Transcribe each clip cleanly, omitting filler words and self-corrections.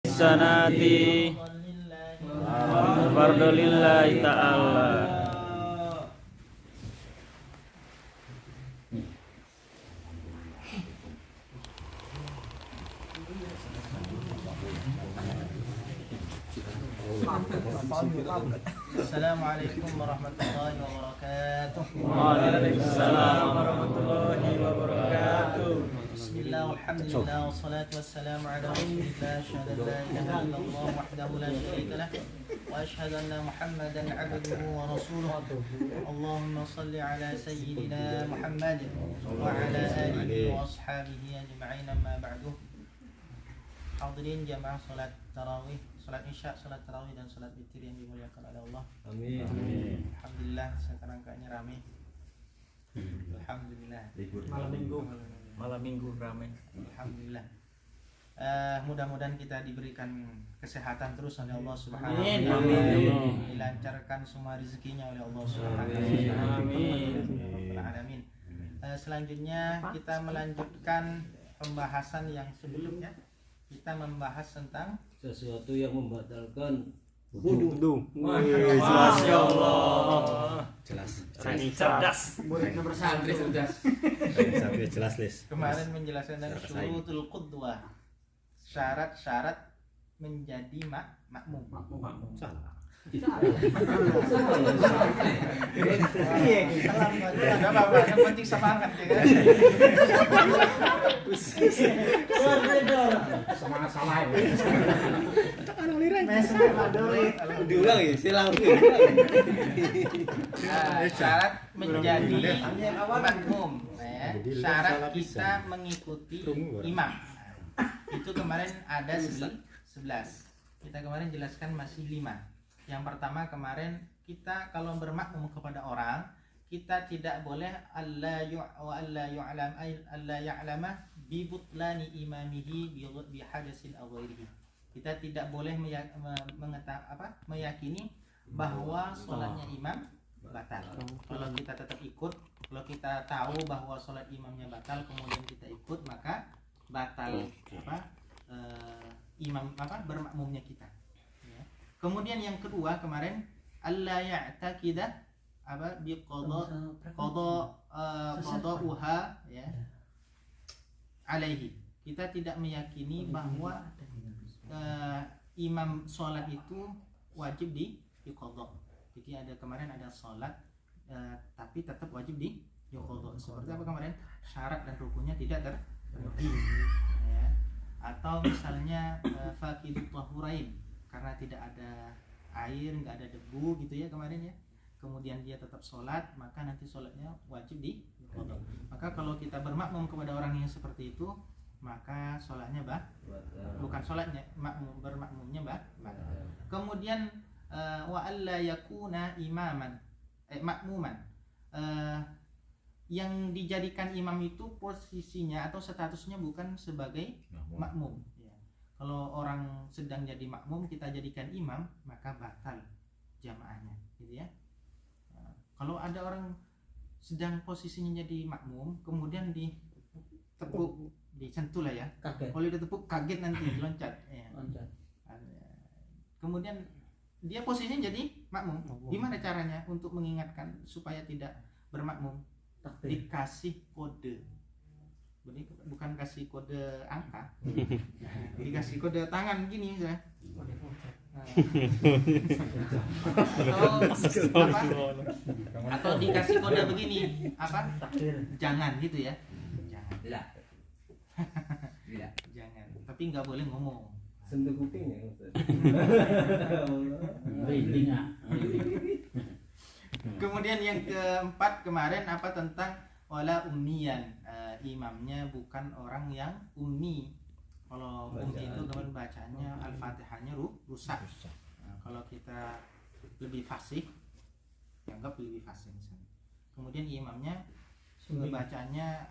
sanati fardu lillahi ta'ala. Assalamualaikum warahmatullahi wabarakatuh. Waalaikumsalam warahmatullahi wabarakatuh. Bismillah, alhamdulillah, wassalatu wassalamu ala rasulillah. Asyhadu an la ilaha illallah wahdahu la syarika lah wa asyhadu anna Muhammadan abduhu wa rasuluh. Allahumma salli ala sayyidina Muhammad wa ala alihi wa ashabihi ajma'in, amma ba'du. Hadirin jamaah salat tarawih, salat isya, salat tarawih dan salat witir yang dimuliakan oleh Allah. Amin. Alhamdulillah sekarang kayaknya ramai. Alhamdulillah. Malam minggu ramai. Alhamdulillah. Mudah-mudahan kita diberikan kesehatan terus oleh Allah Subhanahu wa Amin. taala. Amin. Dilancarkan semua rezekinya oleh Allah Subhanahu wa taala. Amin. Selanjutnya kita melanjutkan pembahasan yang sebelumnya. Kita membahas tentang sesuatu yang membatalkan Wudu. Masya Allah. Jelas. Cerdas. Santri sudah. Sampai jelas, Lis. kemarin menjelaskan tentang syurutul qudwah. Syarat-syarat menjadi makmum. Salah. Iya, enggak apa-apa, yang penting semangat ya kan. Semangat salah ya. diulang ya silang Syarat menjadi makmum ya. Syarat kita mengikuti imam. Itu kemarin ada 11. Kita kemarin jelaskan masih 5. Yang pertama kemarin kita kalau bermakmum kepada orang, kita tidak boleh alla ya'lama bi butlani imamihi bi hadasin aw ghairihi. Kita tidak boleh meyakini bahwa sholatnya imam batal. Kalau kita tetap ikut, kalau kita tahu bahwa sholat imamnya batal kemudian kita ikut, maka batal bermakmumnya kita. Kemudian yang kedua kemarin alla ya'taqida bi qada'uha ya alaihi. Kita tidak meyakini bahwa imam sholat itu wajib di qada. Jadi kemarin ada sholat tapi tetap wajib di qada. Seperti apa kemarin? Syarat dan rukunnya tidak terpenuhi ya. Atau misalnya faqidut tahurain, karena tidak ada air, nggak ada debu gitu ya kemarin ya, kemudian dia tetap sholat, maka nanti sholatnya wajib di qada. Maka kalau kita bermakmum kepada orang yang seperti itu, maka sholatnya bukan sholatnya, bermakmumnya batal. Kemudian wa alla yakuna makmuman, yang dijadikan imam itu posisinya atau statusnya bukan sebagai makmum. Kalau orang sedang jadi makmum kita jadikan imam, maka batal jamaahnya, gitu ya. Kalau ada orang sedang posisinya jadi makmum, kemudian ditepuk, disentuh lah ya. kaget Kalau ditepuk kaget nanti loncat. Ya. Kemudian dia posisinya jadi makmum. Gimana caranya untuk mengingatkan supaya tidak bermakmum? Dikasih kode. Bukan kasih kode angka, dikasih kode tangan gini ya. Atau dikasih kode begini apa? Jangan gitu ya. Jangan. Jangan. Tapi nggak boleh ngomong. sentuh kuping ya Kemudian yang keempat kemarin apa tentang wala ummiyan, imamnya bukan orang yang ummi. Kalau ummi itu kemarin bacanya al-fatihahnya rusak. Nah, kalau kita lebih fasih, dianggap lebih fasih misalnya. Kemudian imamnya bacanya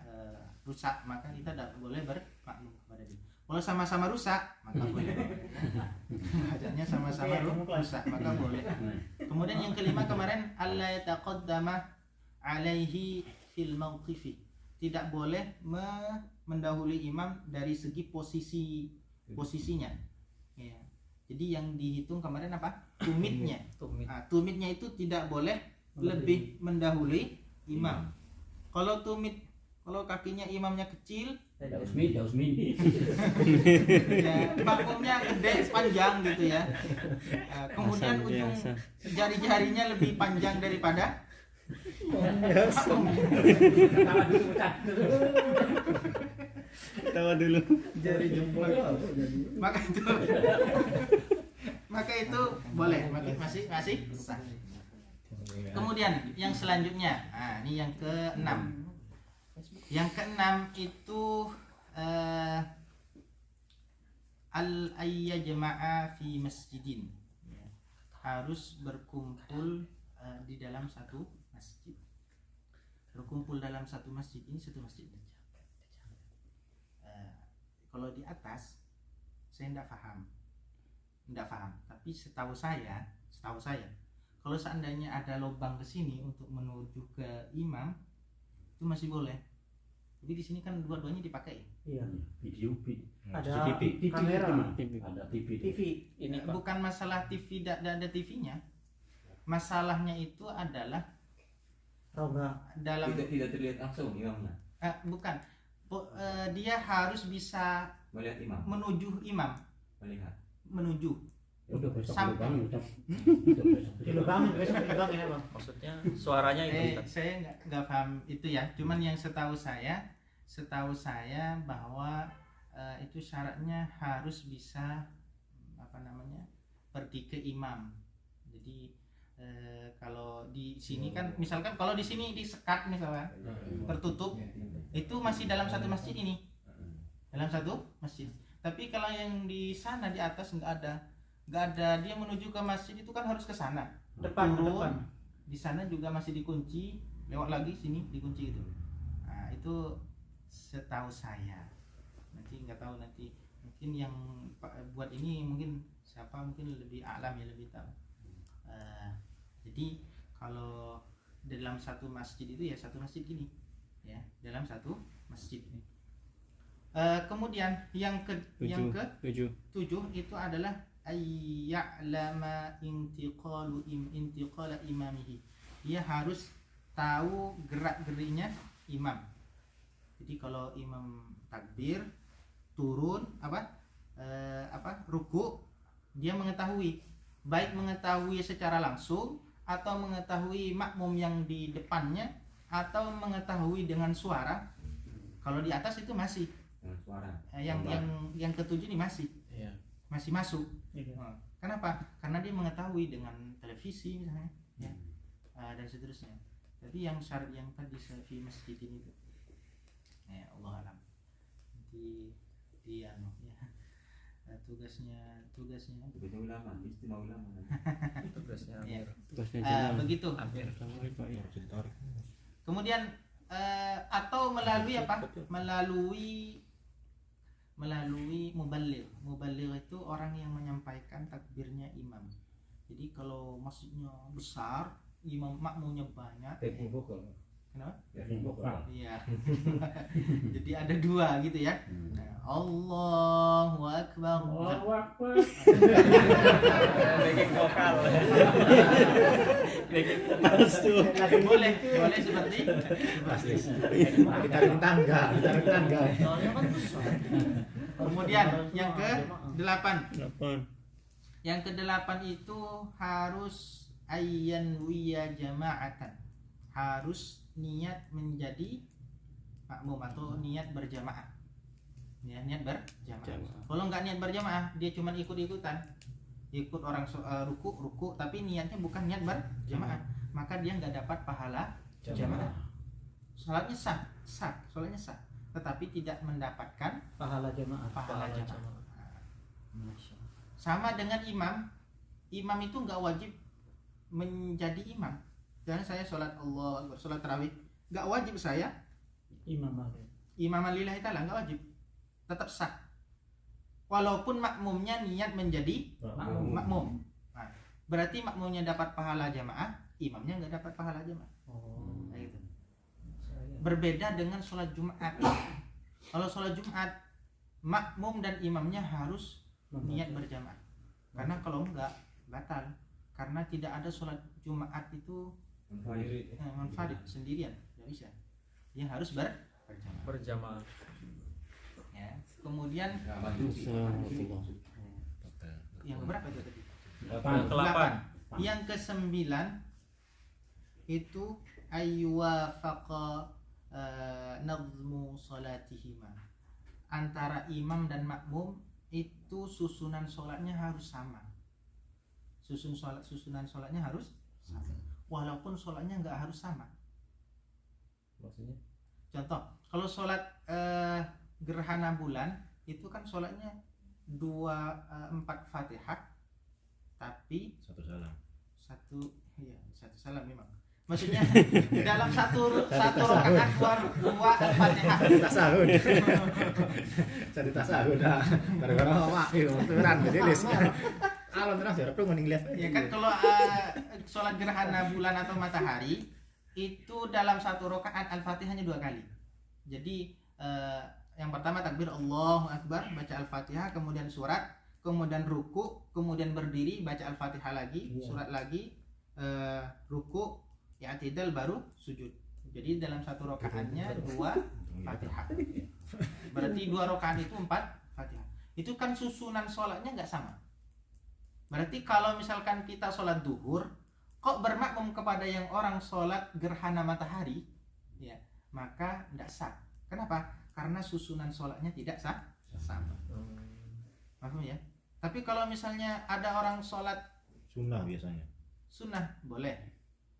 rusak, maka kita tidak boleh bermakmum kepada dia. Kalau sama-sama rusak, maka boleh. Bacanya sama-sama rusak, maka boleh. Kemudian yang kelima kemarin alla yataqaddama alaihi fil mauqifi. Tidak boleh mendahului imam dari segi posisinya. Ya, Jadi yang dihitung kemarin apa? Tumitnya. Tumit. Nah, tumitnya itu tidak boleh lebih mendahului imam. Kalau kakinya imamnya kecil, Daus mini. ya, makmumnya gede panjang gitu ya. Kemudian Asal ujung biasa. jari-jarinya lebih panjang daripada makmum. Tawa dulu Ustaz. Tawa dulu. Jari jempol. Maka itu boleh, masih sah. Kemudian yang selanjutnya, ini yang ke-6. Yang ke-6 itu al-ayyajma'a fi masjidin. Ya, harus berkumpul di dalam satu masjid. Berkumpul dalam satu masjid, ini satu masjid. Kalau di atas saya tidak paham, tapi setahu saya kalau seandainya ada lubang ke sini untuk menuju ke imam itu masih boleh. Jadi di sini kan dua-duanya dipakai. Iya. Video. Ada TV. kamera. Ada TV. Ini Pak. Bukan masalah TV, tidak ada TV-nya. Masalahnya itu adalah dalam tidak terlihat langsung imamnya, bukan. Dia harus bisa melihat imam, menuju imam, melihat. menuju. Udah besok Sampai. bangun Ustaz. Besok ya Bang. Maksudnya suaranya itu Ustaz. Saya nggak paham itu ya. Cuman yang setahu saya bahwa itu syaratnya harus bisa pergi ke imam. Jadi kalau di sini kan misalkan kalau di sini disekat misalkan tertutup itu masih dalam satu masjid ini, dalam satu masjid. Tapi kalau yang di sana di atas nggak ada dia menuju ke masjid itu kan harus ke sana Depan. di sana juga masih dikunci, lewat lagi sini dikunci gitu. Nah itu setahu saya, nanti nggak tahu, nanti mungkin yang buat ini mungkin lebih alam ya, lebih tahu. Jadi kalau dalam satu masjid itu ya satu masjid gini ya, dalam satu masjid. Kemudian yang ke 7 itu adalah ayya'lama intiqala imamihi. Dia harus tahu gerak-geriknya imam. Jadi kalau imam takbir, turun ruku, dia mengetahui, baik mengetahui secara langsung atau mengetahui makmum yang di depannya atau mengetahui dengan suara. Kalau di atas itu masih Dengan suara. yang ke-7 ini masih masuk. Kenapa? Karena dia mengetahui dengan televisi misalnya, ya, dan seterusnya. Tapi yang syarat yang tadi fi masjidin itu, ya Allah alam. Nanti dia tugasnya ulama, istimewa ulama. Tugasnya ya. Amir. Begitu. Amir. Kemudian atau melalui muballigh. Muballigh itu orang yang menyampaikan takbirnya imam. Jadi kalau masjidnya besar, imam makmumnya banyak. Kenapa? Iya. Jadi ada 2 gitu ya. Allahu Akbar. Backing vokal. Boleh seperti Tarik tangga. Soalnya kan besar. Kemudian yang ke-8. Yang ke-8 itu harus ayyan wiya jama'atan. Harus niat menjadi makmum atau niat berjamaah. Ya, niat berjamaah. Kalau nggak niat berjamaah, dia cuma ikut-ikutan. Ikut orang ruku, tapi niatnya bukan niat berjamaah, maka dia nggak dapat pahala jamaah. Salatnya sah, tetapi tidak mendapatkan Pahala jamaah. Sama dengan imam itu nggak wajib menjadi imam. Dan saya sholat Allah Akbar, sholat tarawih, nggak wajib saya imam lillahi ta'ala, nggak wajib, tetap sah. Walaupun makmumnya niat menjadi makmum. Nah, berarti makmumnya dapat pahala jamaah, imamnya nggak dapat pahala jamaah. Nah, gitu. Berbeda dengan sholat Jumat. Kalau sholat Jumat, makmum dan imamnya harus niat berjamaah. Karena kalau enggak batal. Karena tidak ada sholat Jumat itu munfarid sendirian, tidak bisa. Dia harus berjamaah. Berjamaah. Ya. Kemudian yang berapa itu tadi? Ke-8. Yang ke-9 itu ayyuwafaqa nazmu salatihima. Antara imam dan makmum itu susunan sholatnya harus sama. Susunan sholatnya harus sama. Walaupun sholatnya nggak harus sama. Maksudnya? Contoh, kalau sholat gerhana bulan itu kan sholatnya 4 Fatihah, tapi Satu salam. satu salam memang. Maksudnya dalam satu rakaat dua Fatihah. Tasahud. Jadi tasahud. Gara-gara mak itu turan jadi lis. Alon terus ya, perlu mending lihat. Ya kan kalau sholat gerhana bulan atau matahari itu dalam satu rakaat Al-Fatihahnya 2 kali. Jadi yang pertama takbir Allahu Akbar, baca Al-Fatihah, kemudian surat, kemudian ruku, kemudian berdiri, baca Al-Fatihah lagi, surat lagi, ruku, i'tidal, baru sujud. Jadi dalam satu rakaatnya 2 Fatihah. Berarti 2 rakaat itu 4 Fatihah. Itu kan susunan sholatnya nggak sama. Berarti kalau misalkan kita sholat duhur, kok bermakmum kepada yang orang sholat gerhana matahari, ya maka tidak sah. Kenapa? Karena susunan sholatnya tidak sama. Paham ya? Tapi kalau misalnya ada orang sholat Sunnah biasanya. sunnah boleh.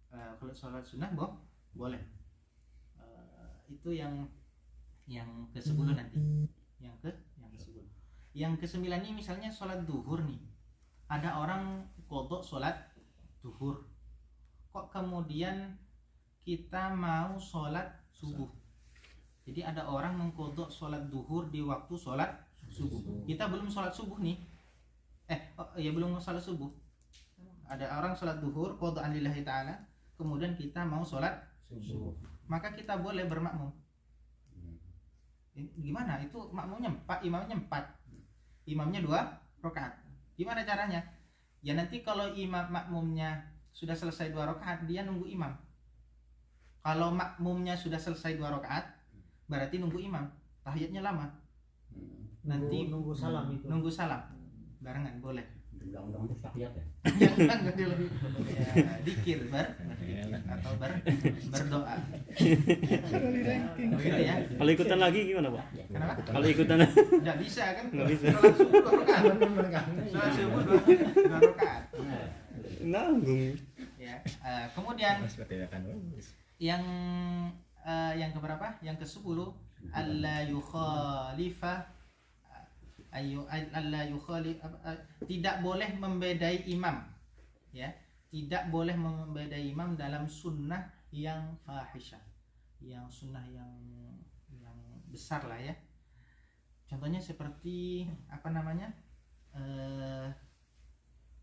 Kalau sholat sunnah boleh. Itu yang ke-10 nanti. Yang ke-10. Yang ke-9 ini misalnya sholat duhur nih. Ada orang qadha sholat duhur. Kok kemudian kita mau sholat subuh? Jadi ada orang mengqadha sholat duhur di waktu sholat subuh. Kita belum sholat subuh nih. Belum sholat subuh. Ada orang sholat duhur qadhaan lillahi ta'ala, kemudian kita mau sholat subuh. Maka kita boleh bermakmum. Gimana? Itu makmumnya 4, imamnya 4. Imamnya 2 rakaat. Gimana caranya? Ya nanti kalau imam makmumnya sudah selesai 2 rakaat, dia nunggu imam. Kalau makmumnya sudah selesai 2 rakaat, berarti nunggu imam. Tahiyatnya lama. Nanti nunggu salam itu. Nunggu salam. Barengan boleh. Undang-undang terus tahiyat ya. Jangan dulu. Ya, dikir atau berdoa. Begitu ya. Kalau ikutan lagi gimana, Pak? Kenapa? Kalau ikutan Nggak bisa kan? Nggak bisa. Sholat subuh 2 rakaat. Sholat subuh 2 rakaat. nanggung. Ya. Kemudian Seperti akan yang keberapa? Yang ke-10 alla yukhalifa tidak boleh membedai imam, ya, tidak boleh membedai imam dalam sunnah yang fahisyah, yang sunnah yang besar lah ya. Contohnya seperti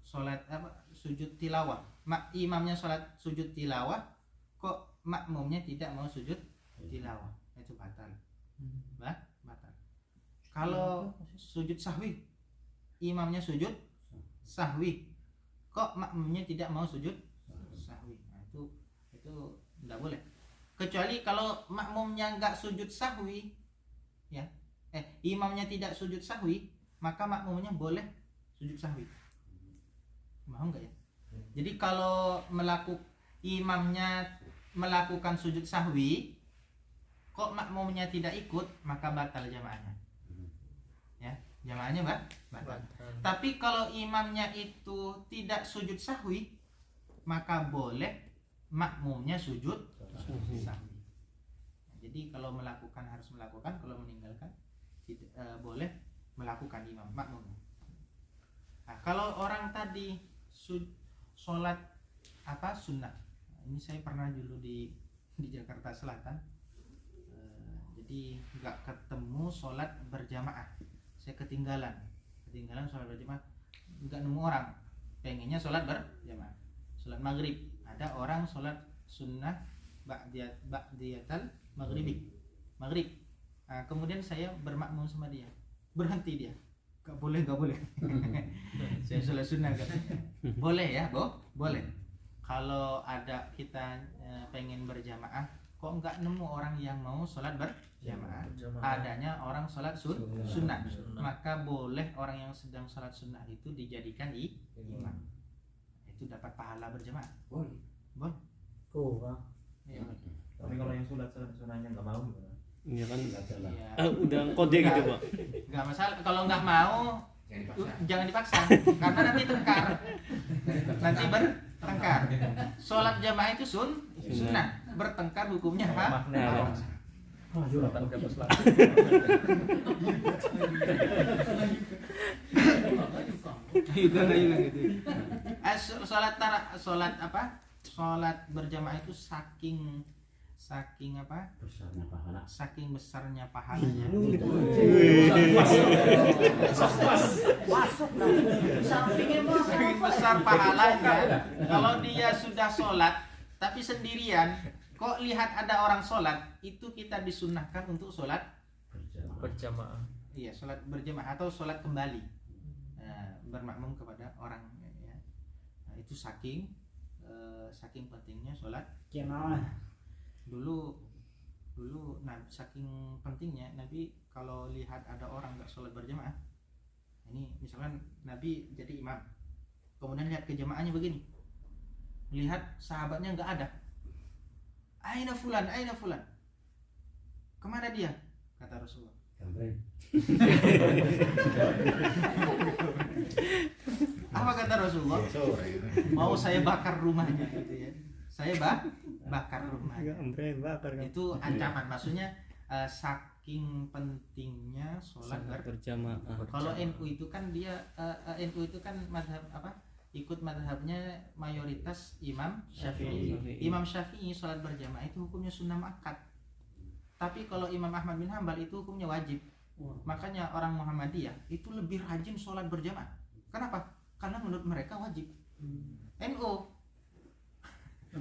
sholat sujud tilawah. Imamnya sholat sujud tilawah, kok makmumnya tidak mau sujud tilawah, itu batal. Batal. Kalau sujud sahwi, imamnya sujud sahwi, kok makmumnya tidak mau sujud sahwi, nah, itu tidak boleh. Kecuali kalau makmumnya nggak sujud sahwi, ya, imamnya tidak sujud sahwi, maka makmumnya boleh sujud sahwi. Mau nggak ya? Jadi kalau imamnya melakukan sujud sahwi, kok makmumnya tidak ikut, maka batal jamaahnya. Ya, jamaahnya batal. Tapi kalau imamnya itu tidak sujud sahwi, maka boleh makmumnya sujud sahwi. Jadi kalau melakukan harus melakukan, kalau meninggalkan tidak boleh melakukan imam makmumnya. Nah, kalau orang tadi sholat sunnah, ini saya pernah dulu di Jakarta Selatan. Jadi nggak ketemu sholat berjamaah, saya ketinggalan sholat berjamaah, nggak nemu orang, pengennya sholat berjamaah, sholat maghrib, ada orang sholat sunnah ba'diyatal maghrib. Nah, kemudian saya bermakmum sama dia, berhenti dia, Gak boleh. Saya sholat sunnah kan. Boleh ya, boleh. Kalau ada kita pengen berjamaah, kok nggak nemu orang yang mau sholat berjamaah? Adanya orang sholat sunnah. Maka boleh orang yang sedang sholat sunnah itu dijadikan imam. Itu dapat pahala berjamaah. Boleh. Kurang. Ya. Tapi kalau yang sunahnya nggak mau gimana? Iya kan Ya. udah kode gitu Pak. Nggak masalah. Kalau nggak mau, jangan dipaksa. Karena nanti tengkar. Nanti bertengkar. Sholat jamaah itu sunnah. Bertengkar hukumnya haram. Juga gitu. Sholat berjamaah itu saking apa? Besarnya pahala. Saking besarnya pahalanya. Saking besar pahalanya. Kalau dia sudah sholat tapi sendirian, kok lihat ada orang sholat, itu kita disunnahkan untuk sholat Berjamaah. iya, sholat berjamaah atau sholat kembali, bermakmum kepada orang ya. Nah, itu saking pentingnya sholat dulu nah saking pentingnya Nabi kalau lihat ada orang nggak sholat berjamaah, ini misalkan Nabi jadi imam, kemudian lihat ke jamaahnya begini, lihat sahabatnya nggak ada, aina fulan, kemana dia, kata Rasulullah. Apa kata Rasulullah? Mau saya bakar rumahnya gitu ya. Saya bakar rumahnya. Itu ancaman, maksudnya saking pentingnya sholat Berjamaah. Kalau NU itu kan dia NU itu kan madhab apa? Ikut madhabnya mayoritas Imam Syafi'i. Imam Syafi'i sholat berjamaah itu hukumnya sunnah muakkad. Tapi kalau Imam Ahmad bin Hambal itu hukumnya wajib. Makanya orang Muhammadiyah itu lebih rajin sholat berjamaah. Kenapa? Karena menurut mereka wajib. NU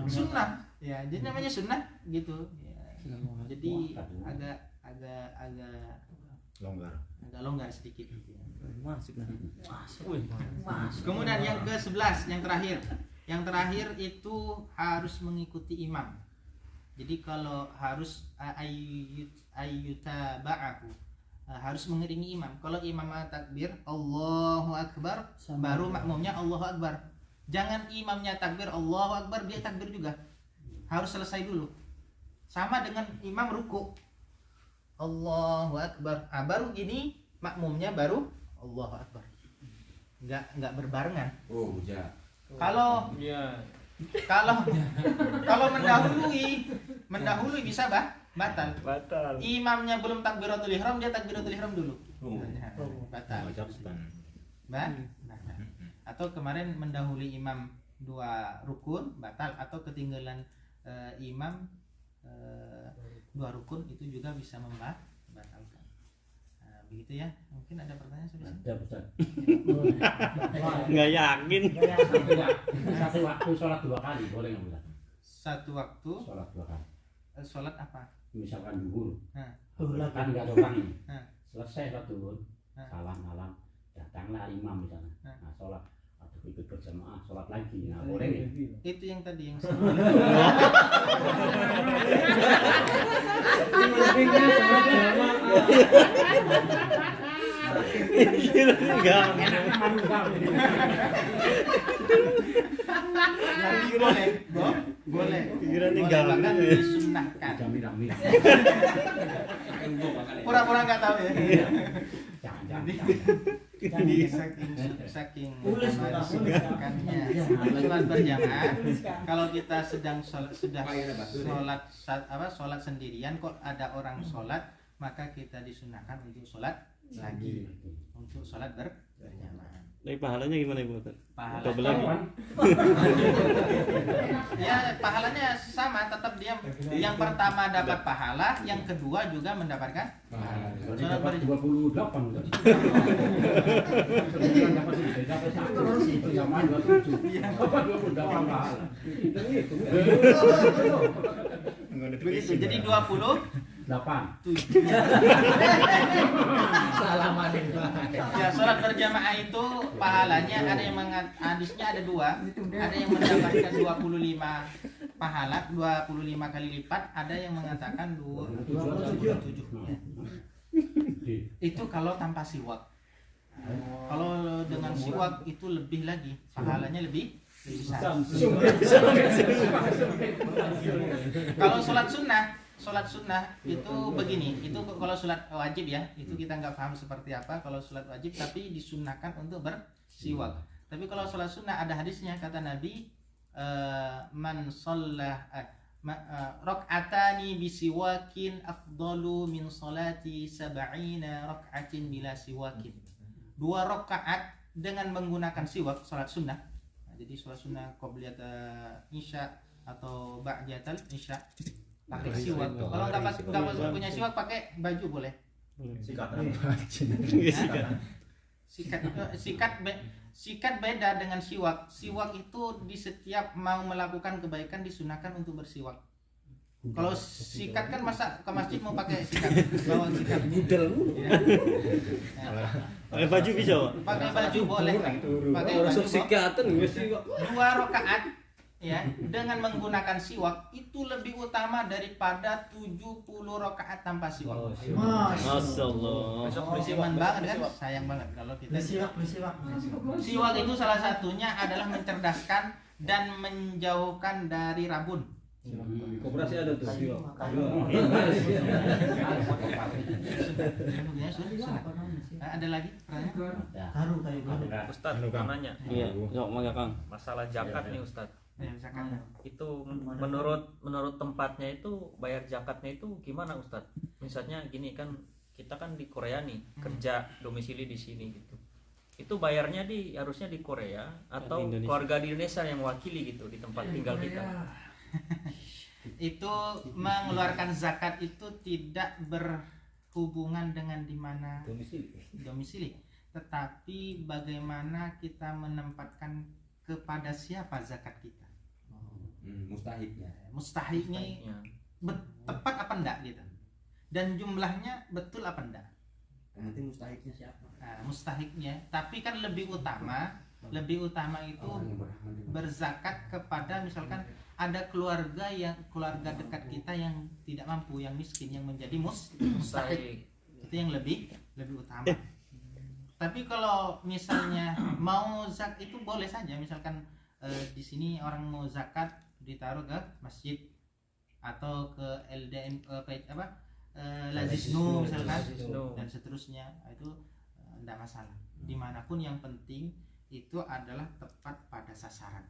sunnah. Ya, jadi namanya sunnah gitu. Ya. Jadi agak longgar sedikit. Masuk nah. Kemudian yang ke-11, yang terakhir. Yang terakhir itu harus mengikuti imam. Jadi kalau harus ayyutaba'ahu, harus mengiringi imam. Kalau imam takbir Allahu Akbar, baru makmumnya Allahu Akbar. Jangan imamnya takbir Allahu Akbar dia takbir juga. Harus selesai dulu. Sama dengan imam ruku. Allahu Akbar. Baru gini makmumnya baru Allahu Akbar. Enggak berbarengan. Oh, ya. Kalau mendahului bisa batal. Imamnya belum takbiratul ihram, dia takbiratul ihram dulu. Batal. Atau kemarin mendahului imam 2 rukun batal, atau ketinggalan imam 2 rukun itu juga bisa membatalkan. Begitu ya. Mungkin ada pertanyaan sampai sini? Ada Ustaz. Nggak yakin. Satu waktu sholat 2 kali boleh nggak Ustaz? Satu waktu Sholat 2 kali. sholat apa? Misalkan zuhur. Nah. Kan nggak ada orang ini. Nah. Selesai sholat zuhur. Nah. Salam datanglah imam misalnya. Nah. Nah, sholat atau ikut berjamaah sholat lagi. Nah, boleh nih. Itu yang tadi yang jadi boleh bahkan disunnahkan. Rame-rame. Pura-pura nggak tahu ya. Jangan. Saking disunnahkannya sholat berjamaah. Kalau kita sedang sholat sendirian, kok ada orang sholat, maka kita disunnahkan untuk sholat lagi, untuk sholat berjamaah. Tapi pahalanya gimana Ibu? Pahala Double lagi. Ya, pahalanya sama, tetap dia yang pertama dapat pahala, yang kedua juga mendapatkan pahala. Berarti dapat 28 Ustaz. Dapat 1 berjamaah 27. Dapat 28 pahala. Begitu. Jadi 20 8. 7. Salamanin Ya, sholat berjamaah itu pahalanya ada yang hadisnya ada dua. Ada yang mendapatkan 25 pahala, 25 kali lipat, ada yang mengatakan 27. Itu kalau tanpa siwak. Kalau dengan siwak itu lebih lagi, pahalanya lebih besar. Kalau sholat sunnah itu begini, itu kalau sholat wajib ya, itu kita nggak paham seperti apa kalau sholat wajib, tapi disunnahkan untuk bersiwak. Tapi kalau sholat sunnah ada hadisnya, kata Nabi, man shollah rak'atani bisiwakin afdalu min sholati sab'ina rak'atin bila siwakin. 2 rakaat dengan menggunakan siwak, sholat sunnah. Nah, jadi sholat sunnah qobliyat isya atau ba'diyatal isya pakai siwak. Kalau nggak punya siwak pakai baju boleh. Sikat. Sikat beda dengan siwak. Siwak itu di setiap mau melakukan kebaikan disunahkan untuk bersiwak. Kalau sikat kan masa ke masjid mau pakai sikat, bawa sikat budel. Pakai baju bisa, Pak? Pakai baju boleh. Pakai Ora baju sok sikatan wis kok. 2 rakaat ya dengan menggunakan siwak itu lebih utama daripada 70 rakaat tanpa siwak. Masyaallah. Sayang banget kan? Sayang banget kalau kita siwak itu salah satunya adalah mencerdaskan dan menjauhkan dari rabun. Koperasi ada tuh. Ada lagi pertanyaan? Ustaz, mau nanya. Iya, sok mangga Kang. Masalah zakat nih Ustaz. Ya, zakat. Itu menurut tempatnya itu bayar zakatnya itu gimana Ustaz? Misalnya gini kan, kita kan di Korea nih, kerja domisili di sini gitu. Itu bayarnya harusnya di Korea atau Indonesia. keluarga di Indonesia yang mewakili gitu di tempat tinggal kita. Itu mengeluarkan zakat itu tidak berhubungan dengan di mana domisili, tetapi bagaimana kita menempatkan kepada siapa zakat kita. Mustahiknya tepat apa enggak gitu, dan jumlahnya betul apa enggak. Nanti mustahiknya siapa? Nah, mustahiknya, tapi kan lebih utama itu berzakat kepada misalkan ada keluarga dekat kita yang tidak mampu, yang miskin, yang menjadi mustahik. Itu yang lebih utama. Tapi kalau misalnya mau zakat itu boleh saja, misalkan di sini orang mau zakat ditaruh ke masjid atau ke LDM Lazisnu misalkan dan seterusnya, itu tidak masalah. Dimanapun yang penting itu adalah tepat pada sasaran.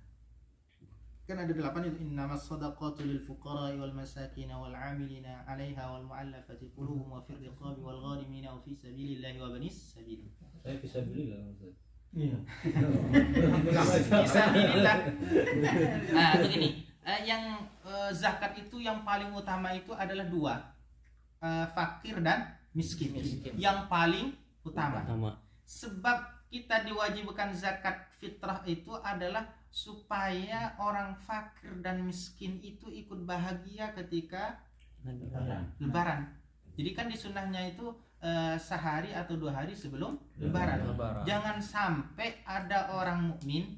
Kan ada 8 itu, innamas shadaqatu lil fuqara'i wal masakin wal 'amilina 'alaiha wal mu'allafati qulubuhum wa fir riqabi wal gharimina wa fi sabilillahi wa banis sabil. Saya bisa beli lah Ustaz. Iya. Fisabilillah. Nah, begini, yang zakat itu yang paling utama itu adalah 2, fakir dan miskin. Yang paling utama. Sebab kita diwajibkan zakat fitrah itu adalah supaya orang fakir dan miskin itu ikut bahagia ketika Lebaran. Jadi kan di sunnahnya itu sehari atau 2 hari sebelum Lebaran. Jangan sampai ada orang mukmin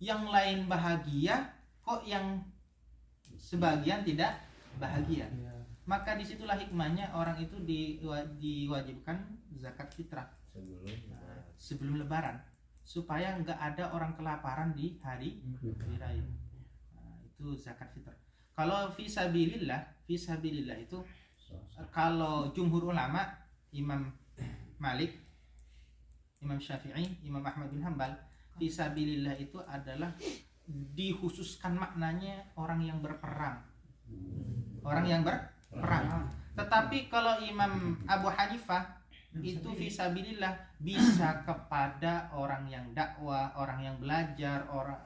yang lain bahagia kok yang sebagian tidak bahagia. Maka disitulah hikmahnya orang itu diwajibkan zakat fitrah sebelum Lebaran, supaya nggak ada orang kelaparan di hari raya. Nah, itu zakat fitrah. Kalau fisabilillah itu kalau jumhur ulama, Imam Malik, Imam Syafi'i, Imam Ahmad bin Hanbal, fisabilillah itu adalah dikhususkan maknanya orang yang berperang. Orang yang berperang. Tetapi kalau Imam Abu Hanifah itu fisabilillah bisa kepada orang yang dakwah, orang yang belajar, orang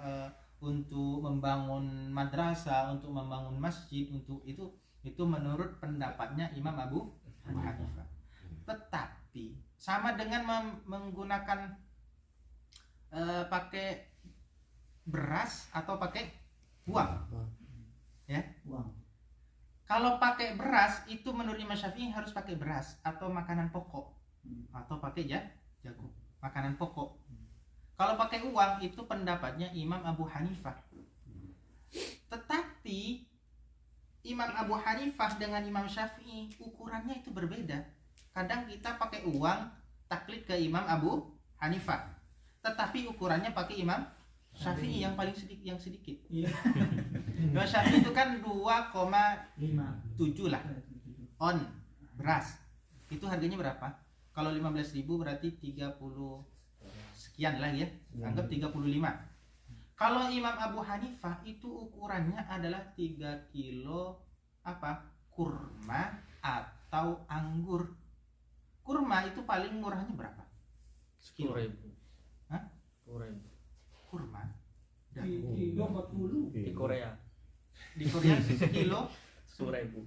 untuk membangun madrasah, untuk membangun masjid, untuk itu menurut pendapatnya Imam Abu Hanifah. Tetapi sama dengan menggunakan pakai beras atau pakai uang, ya. Kalau pakai pakai beras itu menurut Imam Syafi'i harus pakai beras atau makanan pokok atau pakai jagung, makanan pokok. Kalau pakai uang itu pendapatnya Imam Abu Hanifah. Tetapi Imam Abu Hanifah dengan Imam Syafi'i ukurannya itu berbeda. Kadang kita pakai uang taklid ke Imam Abu Hanifah, tetapi ukurannya pakai Imam Syafi'i yang paling sedikit. Imam Syafi'i itu kan 2,7 lah on beras. Itu harganya berapa? Kalau 15.000 berarti 30 sekian lah ya. Anggap 35. Kalau Imam Abu Hanifah itu ukurannya adalah 3 kilo kurma atau anggur. Kurma itu paling murahnya berapa? 10.000. Hah? 10.000. Kurma Kilo 40. Di Korea di Korea sekilo 10.000.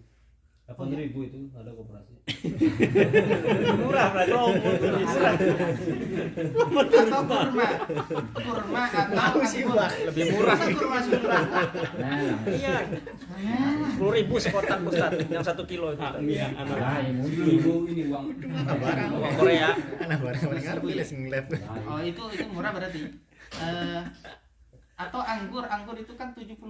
8.000 itu ada koperasi. Murah berarti. atau kurma atau Tahu sih, anggur. Bang. Lebih murah. Masa kurma 10.000? Iya. 10.000 sekotak Ustaz, yang 1 kilo itu. Iya, Nah, ini ini uang. Uang Korea. Anak barang-barang ngarep les ngelep. Oh itu murah berarti. Atau anggur itu kan 70.000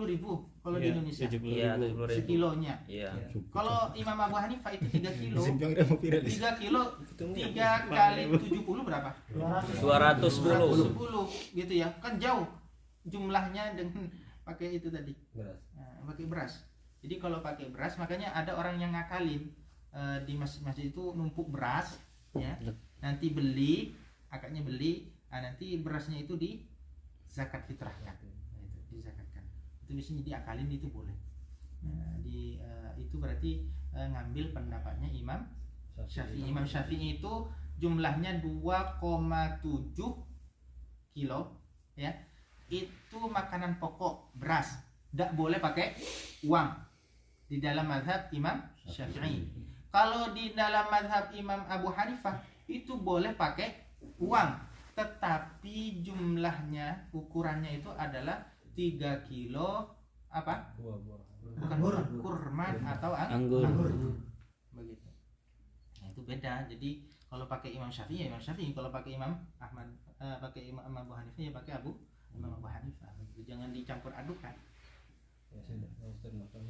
kalau di Indonesia. Iya, 70.000. Sekilonya. Iya. Kalau Imam Abu Hanifah itu 3 kilo. Simpang udah mau viral. 3 kilo 3 kali 70 berapa? 210. 210 gitu ya. Kan jauh jumlahnya dengan pakai itu tadi. Beras. Nah, pakai beras. Jadi kalau pakai beras makanya ada orang yang ngakalin di masjid-masjid itu numpuk beras ya. Nanti akadnya beli, nanti berasnya itu di zakat fitrahkan, itu dizakatkan. Itu biasanya diakalin itu boleh. Nah, itu berarti ngambil pendapatnya Imam Syafi'i. Imam Syafi'i itu jumlahnya 2,7 kilo ya. Itu makanan pokok beras. Tidak boleh pakai uang di dalam mazhab Imam Syafi'i. Kalau di dalam mazhab Imam Abu Hanifah itu boleh pakai uang. Tetapi jumlahnya ukurannya itu adalah 3 kilo Buah-buah. bukan kurma atau Anggur. begitu. Nah, itu beda. Jadi kalau pakai Imam Syafi'i ya Imam Syafi'i, kalau pakai Imam Ahmad pakai Imam Abu Hanifah ya pakai Imam Abu Hanifah. Begitu. Jangan dicampur adukan. Ya sudah, Ustaz makan.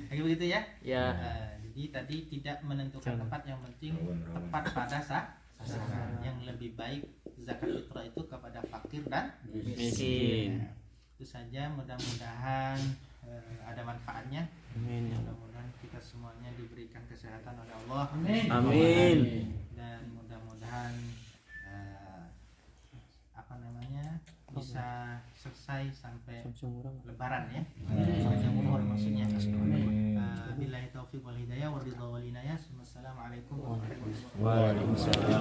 Kayak begitu ya. Ya. Jadi tadi tidak menentukan tempat, yang penting tepat pada sasaran. Yang lebih baik zakat fitrah itu kepada fakir dan Miskin. Nah, itu saja, mudah-mudahan ada manfaatnya. Amin. Mudah-mudahan kita semuanya diberikan kesehatan oleh Allah. Amin. Dan mudah-mudahan bisa selesai sampai Lebaran ya. Panjang umur maksudnya. Billahi taufiq wal hidayah wa ridha wal inayah. Wassalamualaikum warahmatullahi wabarakatuh. Waalaikumsalam.